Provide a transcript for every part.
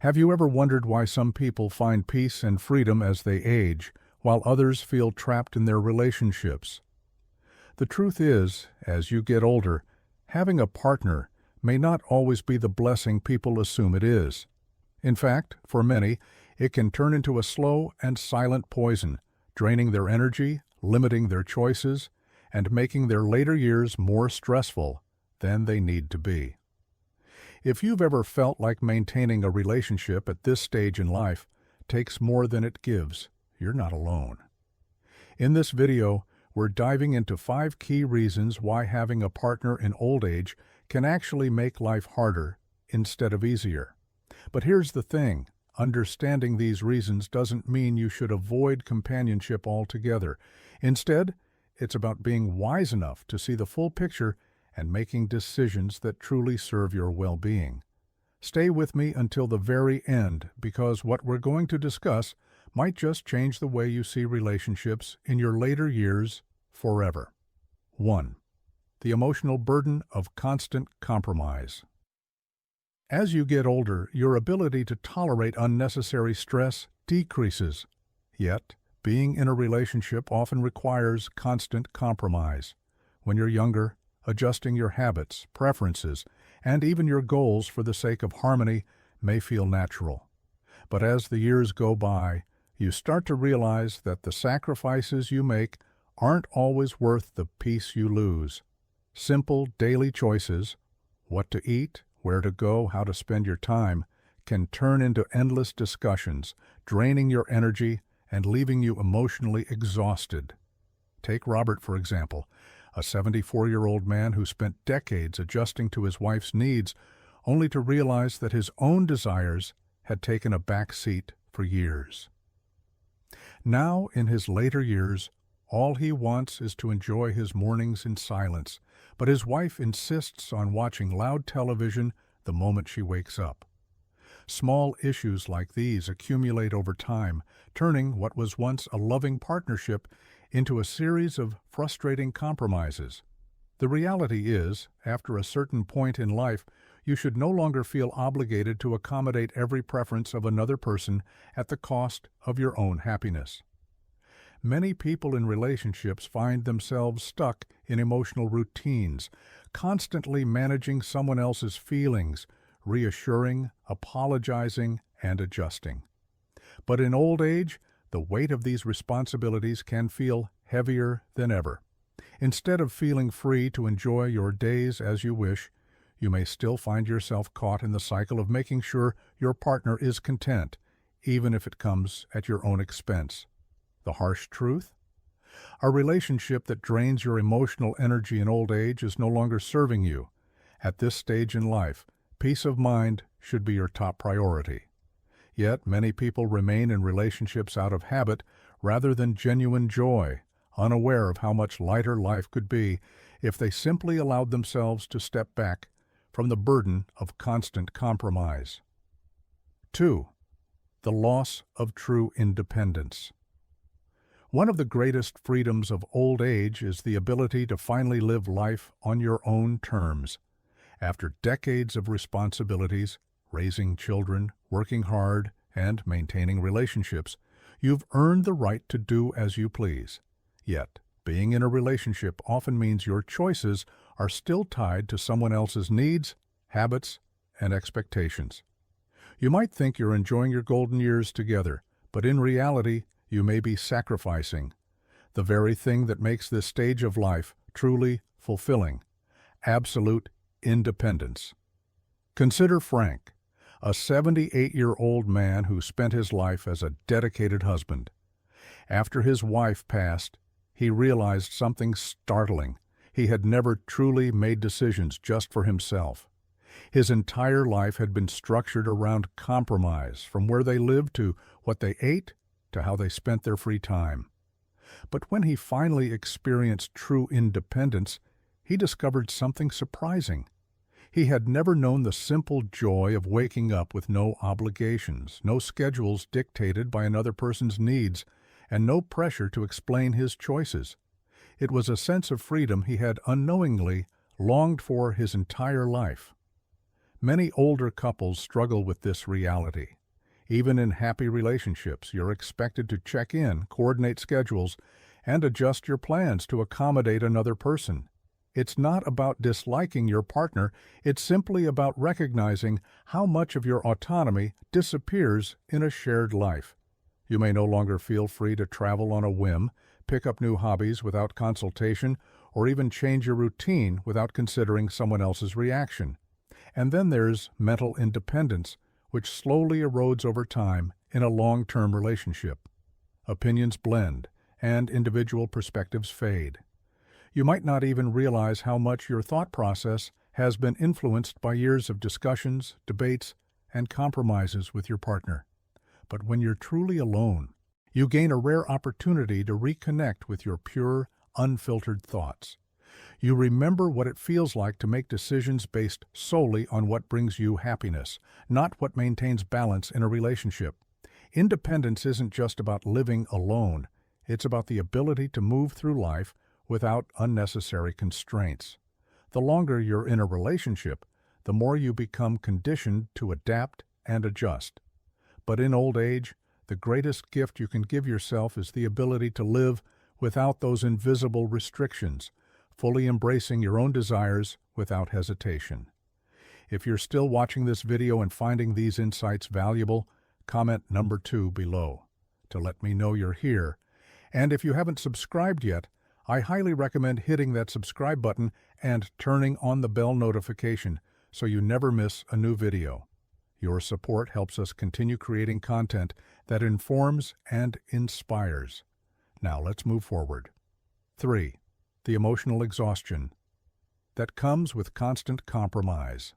Have you ever wondered why some people find peace and freedom as they age, while others feel trapped in their relationships? The truth is, as you get older, having a partner may not always be the blessing people assume it is. In fact, for many, it can turn into a slow and silent poison, draining their energy, limiting their choices, and making their later years more stressful than they need to be. If you've ever felt like maintaining a relationship at this stage in life takes more than it gives, you're not alone. In this video, we're diving into 5 key reasons why having a partner in old age can actually make life harder instead of easier. But here's the thing, understanding these reasons doesn't mean you should avoid companionship altogether. Instead, it's about being wise enough to see the full picture and making decisions that truly serve your well-being. Stay with me until the very end, because what we're going to discuss might just change the way you see relationships in your later years forever. 1. The emotional burden of constant compromise. As you get older, your ability to tolerate unnecessary stress decreases. Yet, being in a relationship often requires constant compromise. When you're younger, adjusting your habits, preferences, and even your goals for the sake of harmony may feel natural. But as the years go by, you start to realize that the sacrifices you make aren't always worth the peace you lose. Simple daily choices, what to eat, where to go, how to spend your time, can turn into endless discussions, draining your energy and leaving you emotionally exhausted. Take Robert, for example, a 74-year-old man who spent decades adjusting to his wife's needs, only to realize that his own desires had taken a back seat for years. Now, in his later years, all he wants is to enjoy his mornings in silence, but his wife insists on watching loud television the moment she wakes up. Small issues like these accumulate over time, turning what was once a loving partnership into a series of frustrating compromises. The reality is, after a certain point in life, you should no longer feel obligated to accommodate every preference of another person at the cost of your own happiness. Many people in relationships find themselves stuck in emotional routines, constantly managing someone else's feelings, reassuring, apologizing, and adjusting. But in old age, the weight of these responsibilities can feel heavier than ever. Instead of feeling free to enjoy your days as you wish, you may still find yourself caught in the cycle of making sure your partner is content, even if it comes at your own expense. The harsh truth? A relationship that drains your emotional energy in old age is no longer serving you. At this stage in life, peace of mind should be your top priority. Yet many people remain in relationships out of habit rather than genuine joy, unaware of how much lighter life could be if they simply allowed themselves to step back from the burden of constant compromise. 2. The loss of true independence. One of the greatest freedoms of old age is the ability to finally live life on your own terms. After decades of responsibilities, raising children, working hard, and maintaining relationships, you've earned the right to do as you please. Yet, being in a relationship often means your choices are still tied to someone else's needs, habits, and expectations. You might think you're enjoying your golden years together, but in reality, you may be sacrificing the very thing that makes this stage of life truly fulfilling: absolute independence. Consider Frank, a 78-year-old man who spent his life as a dedicated husband. After his wife passed, he realized something startling. He had never truly made decisions just for himself. His entire life had been structured around compromise, from where they lived to what they ate to how they spent their free time. But when he finally experienced true independence, he discovered something surprising. He had never known the simple joy of waking up with no obligations, no schedules dictated by another person's needs, and no pressure to explain his choices. It was a sense of freedom he had unknowingly longed for his entire life. Many older couples struggle with this reality. Even in happy relationships, you're expected to check in, coordinate schedules, and adjust your plans to accommodate another person. It's not about disliking your partner, it's simply about recognizing how much of your autonomy disappears in a shared life. You may no longer feel free to travel on a whim, pick up new hobbies without consultation, or even change your routine without considering someone else's reaction. And then there's mental independence, which slowly erodes over time in a long-term relationship. Opinions blend, and individual perspectives fade. You might not even realize how much your thought process has been influenced by years of discussions, debates, and compromises with your partner. But when you're truly alone, you gain a rare opportunity to reconnect with your pure, unfiltered thoughts. You remember what it feels like to make decisions based solely on what brings you happiness, not what maintains balance in a relationship. Independence isn't just about living alone. It's about the ability to move through life without unnecessary constraints. The longer you're in a relationship, the more you become conditioned to adapt and adjust. But in old age, the greatest gift you can give yourself is the ability to live without those invisible restrictions, fully embracing your own desires without hesitation. If you're still watching this video and finding these insights valuable, comment number 2 below to let me know you're here. And if you haven't subscribed yet, I highly recommend hitting that subscribe button and turning on the bell notification so you never miss a new video. Your support helps us continue creating content that informs and inspires. Now let's move forward. 3. The emotional exhaustion that comes with constant compromise.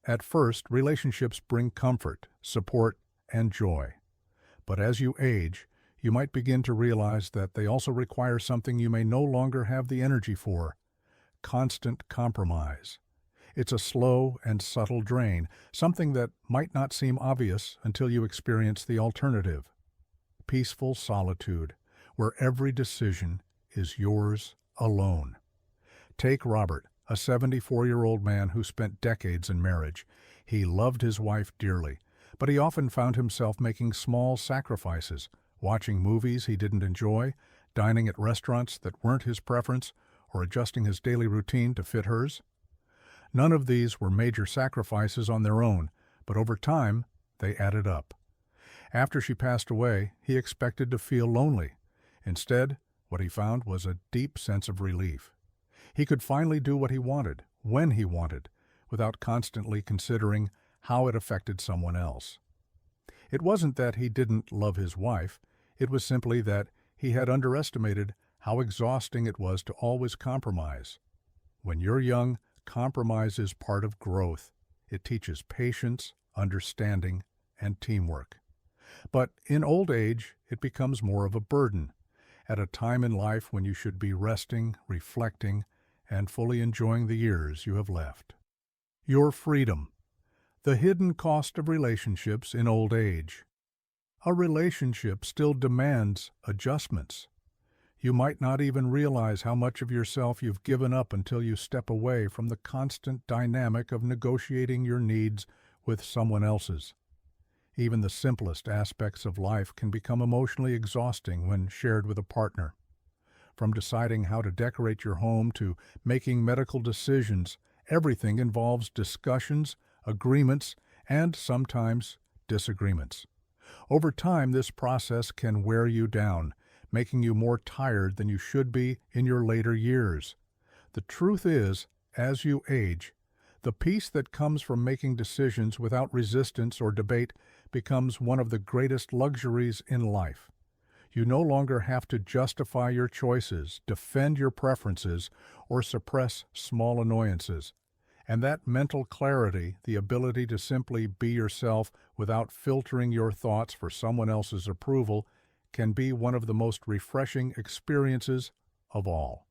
At first, relationships bring comfort, support, and joy. But as you age, you might begin to realize that they also require something you may no longer have the energy for: constant compromise. It's a slow and subtle drain, something that might not seem obvious until you experience the alternative. Peaceful solitude, where every decision is yours alone. Take Robert, a 74-year-old man who spent decades in marriage. He loved his wife dearly, but he often found himself making small sacrifices, watching movies he didn't enjoy, dining at restaurants that weren't his preference, or adjusting his daily routine to fit hers. None of these were major sacrifices on their own, but over time, they added up. After she passed away, he expected to feel lonely. Instead, what he found was a deep sense of relief. He could finally do what he wanted, when he wanted, without constantly considering how it affected someone else. It wasn't that he didn't love his wife, it was simply that he had underestimated how exhausting it was to always compromise. When you're young, compromise is part of growth. It teaches patience, understanding, and teamwork. But in old age, it becomes more of a burden, at a time in life when you should be resting, reflecting, and fully enjoying the years you have left. Your freedom. The hidden cost of relationships in old age. A relationship still demands adjustments. You might not even realize how much of yourself you've given up until you step away from the constant dynamic of negotiating your needs with someone else's. Even the simplest aspects of life can become emotionally exhausting when shared with a partner. From deciding how to decorate your home to making medical decisions, everything involves discussions, agreements, and sometimes disagreements. Over time, this process can wear you down, making you more tired than you should be in your later years. The truth is, as you age, the peace that comes from making decisions without resistance or debate becomes one of the greatest luxuries in life. You no longer have to justify your choices, defend your preferences, or suppress small annoyances. And that mental clarity, the ability to simply be yourself without filtering your thoughts for someone else's approval, can be one of the most refreshing experiences of all.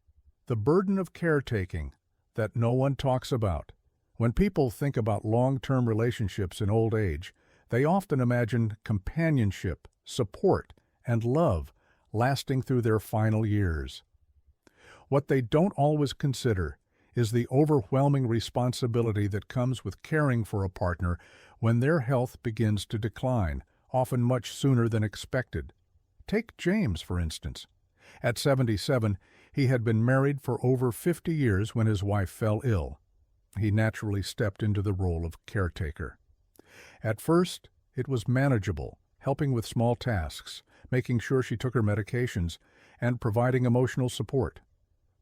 The burden of caretaking that no one talks about. When people think about long-term relationships in old age, they often imagine companionship, support, and love lasting through their final years. What they don't always consider is the overwhelming responsibility that comes with caring for a partner when their health begins to decline, often much sooner than expected. Take James, for instance. At 77, he had been married for over 50 years when his wife fell ill. He naturally stepped into the role of caretaker. At first, it was manageable, helping with small tasks, making sure she took her medications, and providing emotional support.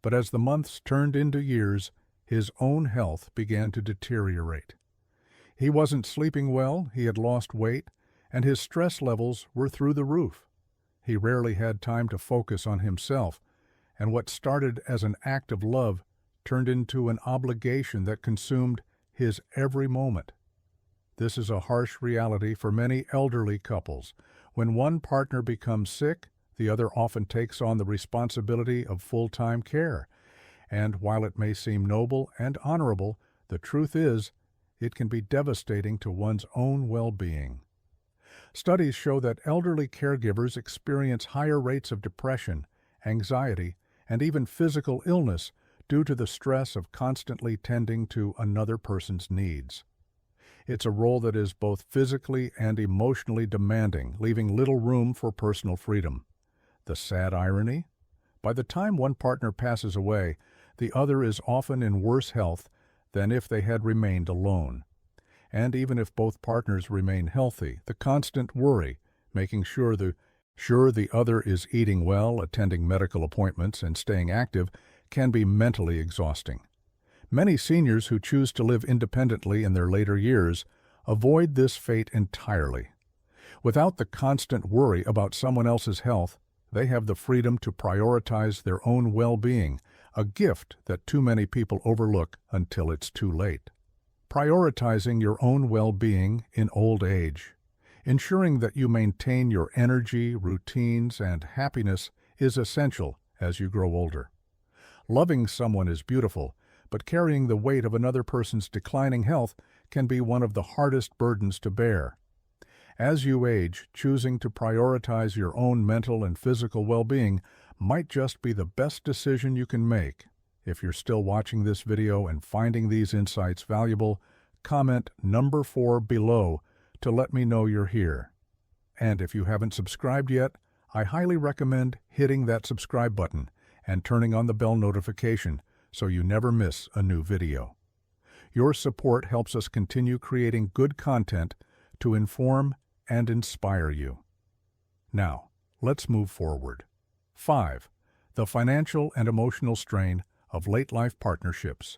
But as the months turned into years, his own health began to deteriorate. He wasn't sleeping well, he had lost weight, and his stress levels were through the roof. He rarely had time to focus on himself, and what started as an act of love turned into an obligation that consumed his every moment. This is a harsh reality for many elderly couples. When one partner becomes sick, the other often takes on the responsibility of full-time care. And while it may seem noble and honorable, the truth is, it can be devastating to one's own well-being. Studies show that elderly caregivers experience higher rates of depression, anxiety, and even physical illness due to the stress of constantly tending to another person's needs. It's a role that is both physically and emotionally demanding, leaving little room for personal freedom. The sad irony? By the time one partner passes away, the other is often in worse health than if they had remained alone. And even if both partners remain healthy, the constant worry, making sure the other is eating well, attending medical appointments, and staying active, can be mentally exhausting. Many seniors who choose to live independently in their later years avoid this fate entirely. Without the constant worry about someone else's health, they have the freedom to prioritize their own well-being, a gift that too many people overlook until it's too late. Prioritizing your own well-being in old age, ensuring that you maintain your energy, routines, and happiness is essential as you grow older. Loving someone is beautiful, but carrying the weight of another person's declining health can be one of the hardest burdens to bear. As you age, choosing to prioritize your own mental and physical well-being might just be the best decision you can make. If you're still watching this video and finding these insights valuable, comment number 4 below to let me know you're here. And if you haven't subscribed yet, I highly recommend hitting that subscribe button and turning on the bell notification so you never miss a new video. Your support helps us continue creating good content to inform and inspire you. Now, let's move forward. 5. The financial and emotional strain of late-life partnerships.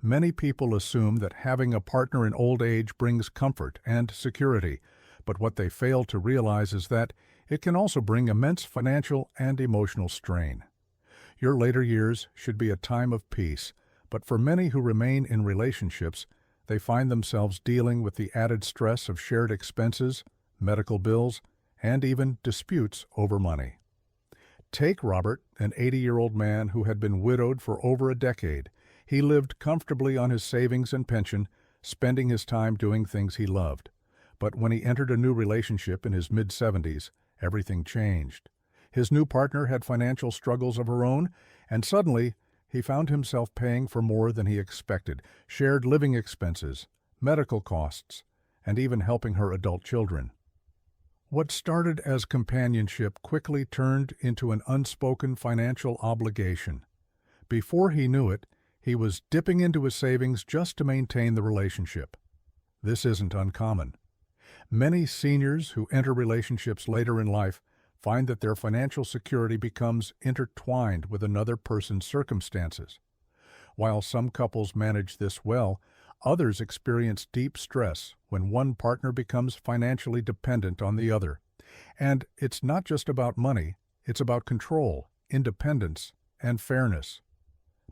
Many people assume that having a partner in old age brings comfort and security, but what they fail to realize is that it can also bring immense financial and emotional strain. Your later years should be a time of peace, but for many who remain in relationships, they find themselves dealing with the added stress of shared expenses, medical bills, and even disputes over money. Take Robert, an 80-year-old man who had been widowed for over a decade. He lived comfortably on his savings and pension, spending his time doing things he loved. But when he entered a new relationship in his mid-70s, everything changed. His new partner had financial struggles of her own, and suddenly he found himself paying for more than he expected, shared living expenses, medical costs, and even helping her adult children. What started as companionship quickly turned into an unspoken financial obligation. Before he knew it, he was dipping into his savings just to maintain the relationship. This isn't uncommon. Many seniors who enter relationships later in life find that their financial security becomes intertwined with another person's circumstances. While some couples manage this well, others experience deep stress when one partner becomes financially dependent on the other. And it's not just about money, it's about control, independence, and fairness.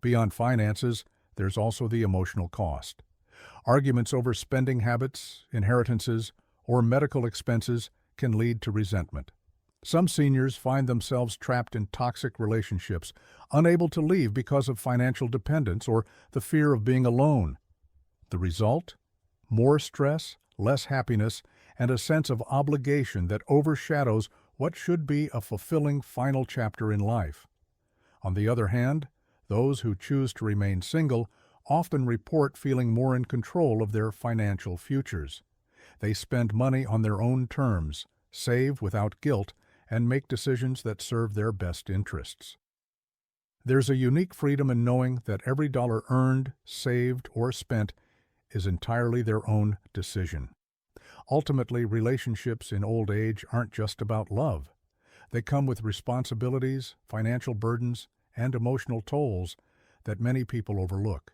Beyond finances, there's also the emotional cost. Arguments over spending habits, inheritances, or medical expenses can lead to resentment. Some seniors find themselves trapped in toxic relationships, unable to leave because of financial dependence or the fear of being alone. The result? More stress, less happiness, and a sense of obligation that overshadows what should be a fulfilling final chapter in life. On the other hand, Those who choose to remain single often report feeling more in control of their financial futures. They spend money on their own terms, save without guilt, and make decisions that serve their best interests. There's a unique freedom in knowing that every dollar earned, saved, or spent is entirely their own decision. Ultimately, relationships in old age aren't just about love. They come with responsibilities, financial burdens, and emotional tolls that many people overlook.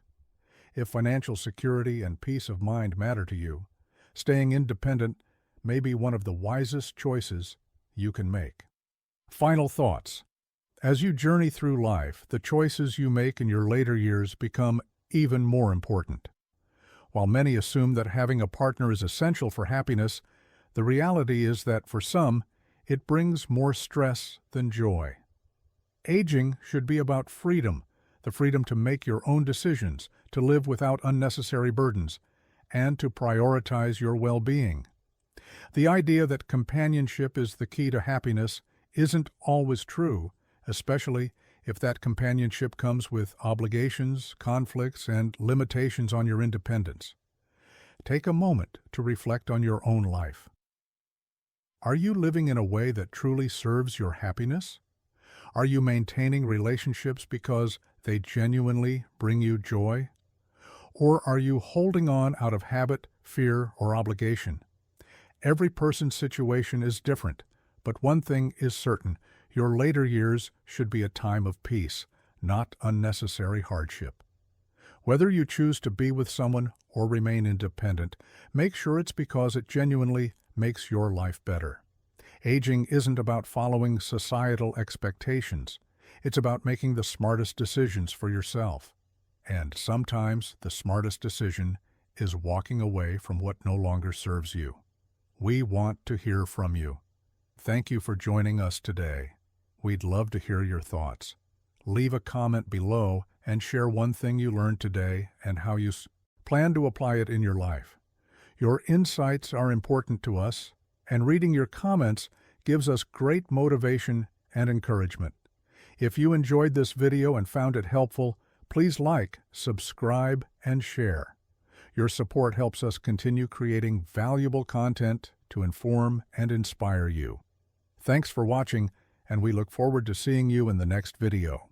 If financial security and peace of mind matter to you, staying independent may be one of the wisest choices you can make. Final thoughts. As you journey through life, the choices you make in your later years become even more important. While many assume that having a partner is essential for happiness, the reality is that for some, it brings more stress than joy. Aging should be about freedom, the freedom to make your own decisions, to live without unnecessary burdens, and to prioritize your well-being. The idea that companionship is the key to happiness isn't always true, especially if that companionship comes with obligations, conflicts, and limitations on your independence. Take a moment to reflect on your own life. Are you living in a way that truly serves your happiness? Are you maintaining relationships because they genuinely bring you joy? Or are you holding on out of habit, fear, or obligation? Every person's situation is different, but one thing is certain: your later years should be a time of peace, not unnecessary hardship. Whether you choose to be with someone or remain independent, make sure it's because it genuinely makes your life better. Aging isn't about following societal expectations. It's about making the smartest decisions for yourself. And sometimes the smartest decision is walking away from what no longer serves you. We want to hear from you. Thank you for joining us today. We'd love to hear your thoughts. Leave a comment below and share one thing you learned today and how you plan to apply it in your life. Your insights are important to us, and reading your comments gives us great motivation and encouragement. If you enjoyed this video and found it helpful, please like, subscribe, and share. Your support helps us continue creating valuable content to inform and inspire you. Thanks for watching, and we look forward to seeing you in the next video.